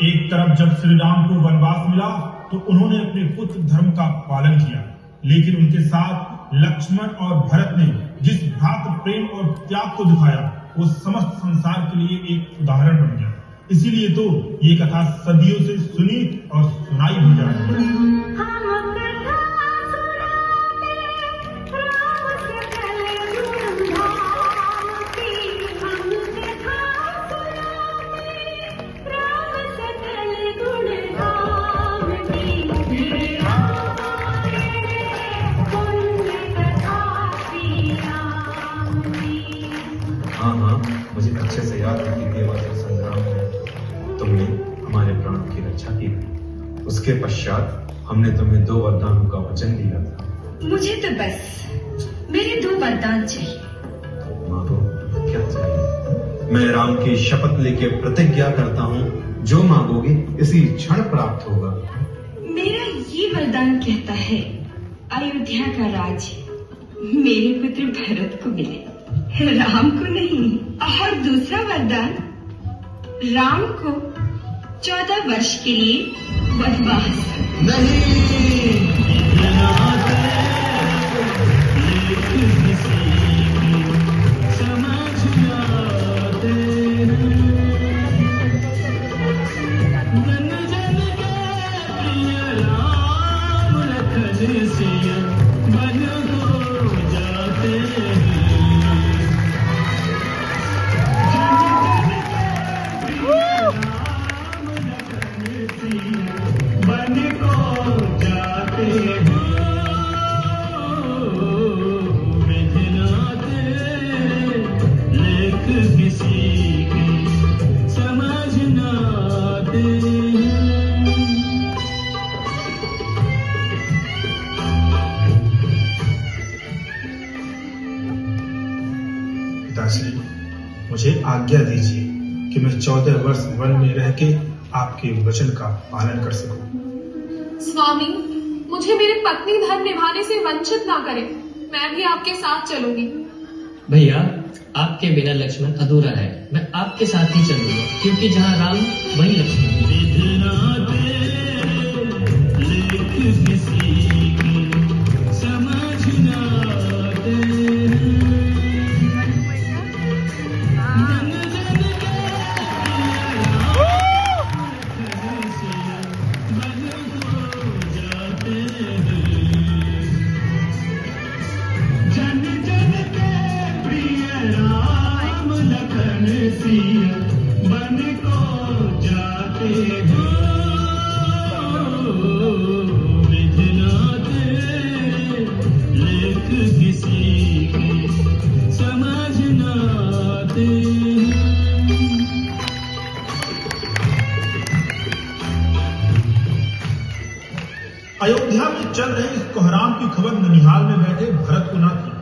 एक तरफ जब श्री राम को वनवास मिला तो उन्होंने अपने पुत्र धर्म का पालन किया, लेकिन उनके साथ लक्ष्मण और भरत ने जिस भ्रातृ प्रेम और त्याग को दिखाया वो समस्त संसार के लिए एक उदाहरण बन गया। इसीलिए तो ये कथा सदियों से सुनी और सुनाई भी जा रही है। हाँ, मुझे अच्छे से याद है कि देवासुर संग्राम में तुमने हमारे प्राण की रक्षा की। उसके पश्चात हमने तुम्हें 2 वरदानों का वचन दिया था। मुझे तो बस मेरे 2 वरदान चाहिए। मांगो, क्या चाहिए? मैं राम की शपथ लेके प्रतिज्ञा करता हूँ, जो मांगोगे इसी क्षण प्राप्त होगा। मेरा ये वरदान कहता है, अयोध्या का राज मेरे पुत्र भरत को मिले, राम को नहीं। और दूसरा वरदान, राम को 14 वर्ष के लिए वनवास। पिताश्री, मुझे आज्ञा दीजिए कि मैं 14 वर्ष वन में रह के आपके वचन का पालन कर सकूं। स्वामी, मुझे मेरे पत्नी धर्म निभाने से वंचित ना करें। मैं भी आपके साथ चलूंगी। भैया, आपके बिना लक्ष्मण अधूरा है। मैं आपके साथ ही चलूंगा, क्योंकि जहाँ राम वहीं लक्ष्मण। अयोध्या में चल रहे इस कोहराम की खबर ननिहाल में बैठे भरत को न थी,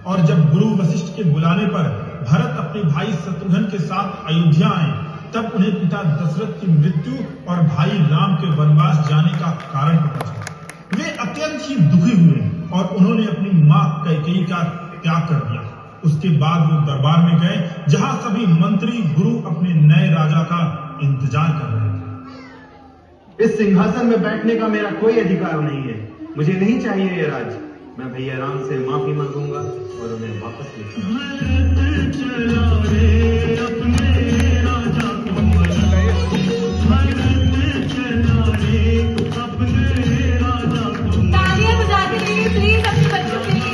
और जब गुरु वशिष्ठ के बुलाने पर भरत अपने भाई शत्रुघ्न के साथ अयोध्या आए, तब उन्हें पिता दशरथ की मृत्यु और भाई राम के वनवास जाने का कारण पता चला। वे अत्यंत ही दुखी हुए और उन्होंने अपनी मां कैकेयी का त्याग कर दिया। उसके बाद वो दरबार में गए, जहां सभी मंत्री गुरु अपने नए राजा का इंतजार कर रहे थे। इस सिंहासन में बैठने का मेरा कोई अधिकार नहीं है। मुझे नहीं चाहिए ये राज। मैं भैया राम से माफी मांगूंगा और उन्हें वापस तालियां बजा दीजिए प्लीज अपने बच्चों के लिए।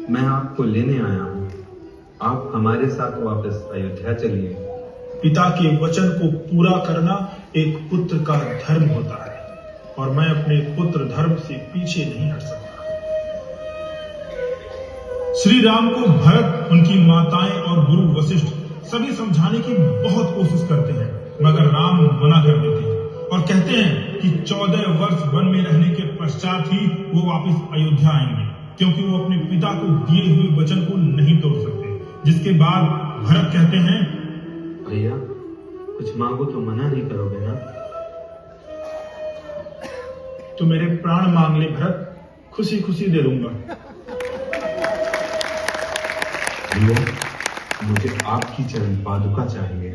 मैं आपको लेने आया हूँ। आप हमारे साथ वापस अयोध्या चलिए। पिता के वचन को पूरा करना एक पुत्र का धर्म होता है। और मैं अपने पुत्र धर्म से पीछे नहीं हट सकता। श्री राम को भरत, उनकी माताएं और गुरु वशिष्ठ सभी समझाने की बहुत कोशिश करते हैं, मगर राम मना कर देते हैं और कहते हैं कि 14 वर्ष वन में रहने के पश्चात ही वो वापस अयोध्या आएंगे, क्योंकि वो अपने पिता को दिए हुए वचन को नहीं तोड़ सकते। जिसके बाद भरत कहते हैं, भैया कुछ मांगो तो मना नहीं करोगे ना? तो मेरे प्राण मांग ले भरत, खुशी खुशी दे दूंगा। भैया मुझे आपकी चरण पादुका चाहिए।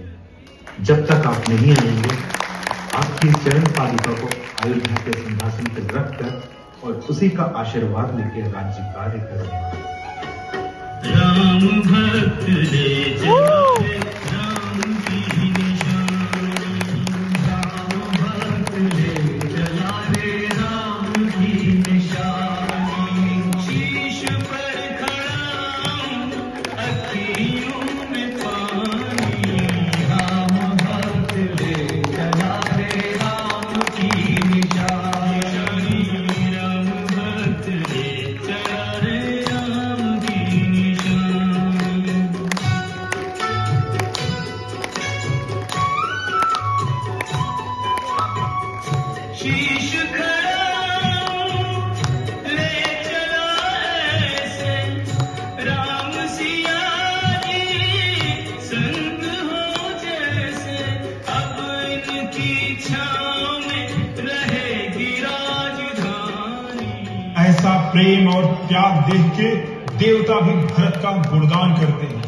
जब तक आप नहीं आएंगे, आपकी चरण पादुका को अयोध्या के सिंहासन पर रखकर और उसी का आशीर्वाद लेकर राज्य कार्य करूंगा। राम भक्त ले चला रे राम की निशानी, राम भक्त ले चला रे राम की निशानी, शीश पर खड़ा अखियों में पानी, राम भक्त ले चला रे राम की निशानी, राम भक्त ले चला रे राम की निशानी। शीश खड़ा ले चला ऐसे राम सिया जी संग हो जैसे, अब इनकी छाँव में रहेगी राजधानी। ऐसा प्रेम और त्याग देख के देवता भी भरत का गुणगान करते हैं।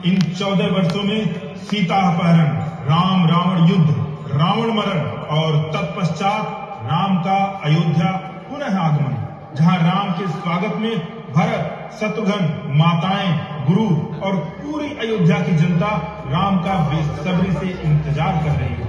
इन 14 वर्षों में सीता अपहरण, राम रावण युद्ध, रावण मरण और तत्पश्चात राम का अयोध्या पुनः आगमन, जहां राम के स्वागत में भरत, शत्रुघ्न, माताएं, गुरु और पूरी अयोध्या की जनता राम का बेसब्री से इंतजार कर रही है।